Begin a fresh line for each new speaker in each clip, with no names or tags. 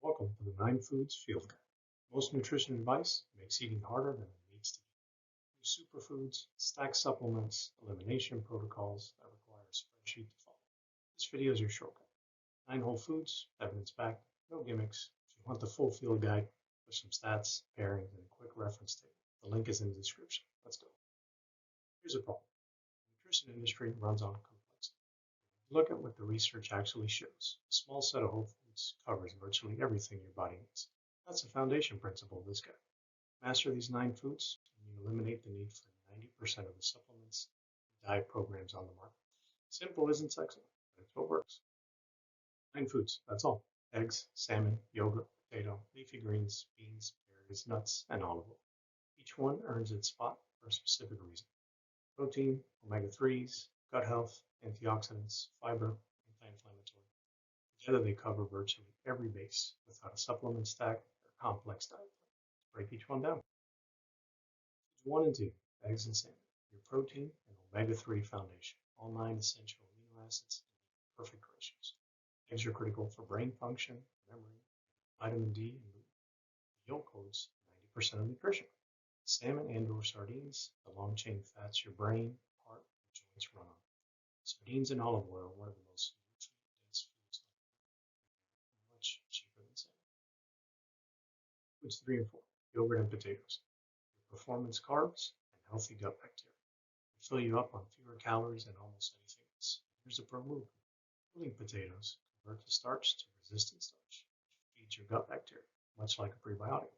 Welcome to the 9 Foods Field Guide. Most nutrition advice makes eating harder than it needs to be. Use superfoods, stack supplements, elimination protocols that require a spreadsheet to follow. This video is your shortcut. 9 whole foods, evidence-backed, no gimmicks. If you want the full field guide with some stats, pairings, and a quick reference table, the link is in the description. Let's go. Here's a problem. The nutrition industry runs on complexity. Look at what the research actually shows. A small set of whole foods covers virtually everything your body needs. That's the foundation principle of this guide. Master these 9 foods, and you eliminate the need for 90% of the supplements and diet programs on the market. Simple isn't sexy, but it's what works. 9 foods, that's all. Eggs, salmon, yogurt, potato, leafy greens, beans, berries, nuts, and olive oil. Each one earns its spot for a specific reason. Protein, omega-3s, gut health, antioxidants, fiber, anti-inflammatory. Together they cover virtually every base without a supplement stack or complex diet plan. Let's break each one down. Foods 1 and 2, eggs and salmon, your protein and omega-3 foundation. All 9 essential amino acids in perfect ratios. Eggs are critical for brain function, memory, vitamin D, and mood. The yolk holds 90% of nutrition. Salmon and/or sardines, the long-chain fats your brain, heart, and joints run on. Sardines and olive oil are one of the most nutrient-dense foods on earth, much cheaper than salmon. Foods 3 and 4, yogurt and potatoes, your performance carbs and healthy gut bacteria. They fill you up on fewer calories than almost anything else. Here's a pro move. Peeling potatoes convert the starch to resistant starch, which feeds your gut bacteria, much like a prebiotic.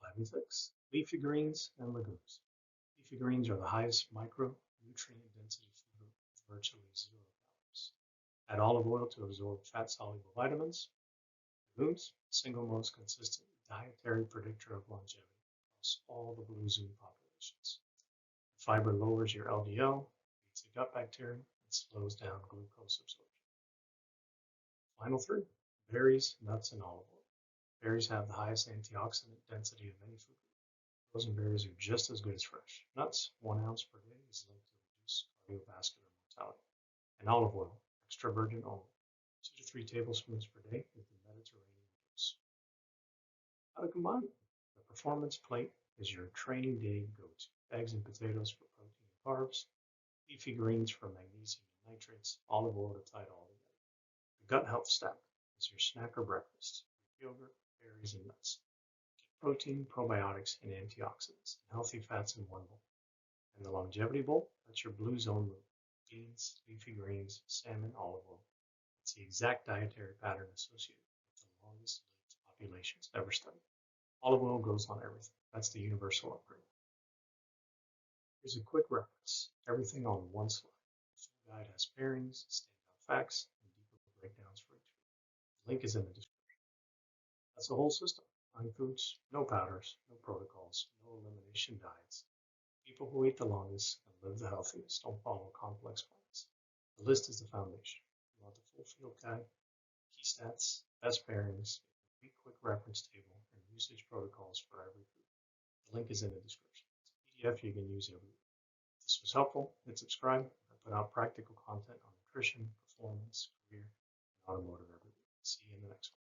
5 and 6, leafy greens and legumes. Leafy greens are the highest micronutrient density food with virtually 0 calories. Add olive oil to absorb fat-soluble vitamins. Legumes, the single most consistent dietary predictor of longevity across all the blue zone populations. Fiber lowers your LDL, feeds the gut bacteria, and slows down glucose absorption. Final 3, berries, nuts, and olive oil. Berries have the highest antioxidant density of any food. Frozen berries are just as good as fresh. Nuts, 1 ounce per day, is linked to reduced cardiovascular mortality. And olive oil, extra virgin only, 2 to 3 tablespoons per day is the Mediterranean dose. How to combine them? The performance plate is your training day go-to. Eggs and potatoes for protein and carbs, leafy greens for magnesium and nitrates, olive oil to tie it all together. The gut health stack is your snack or breakfast, yogurt, berries, and nuts. Get protein, probiotics, and antioxidants, and healthy fats in one bowl. And the longevity bowl, that's your blue zone meal. Beans, leafy greens, salmon, olive oil. It's the exact dietary pattern associated with the longest lived populations ever studied. Olive oil goes on everything. That's the universal upgrade. Here's a quick reference. Everything on one slide. The full guide has pairings, standout facts, and deeper breakdowns for each food. The link is in the description. That's the whole system. 9 foods, no powders, no protocols, no elimination diets. People who eat the longest and live the healthiest don't follow complex plans. The list is the foundation. If you want the full field guide, key stats, best pairings, a complete quick reference table, and usage protocols for every food. The link is in the description. It's a PDF you can use every week. If this was helpful, hit subscribe. I put out practical content on nutrition, performance, career, and automotive every week. See you in the next one.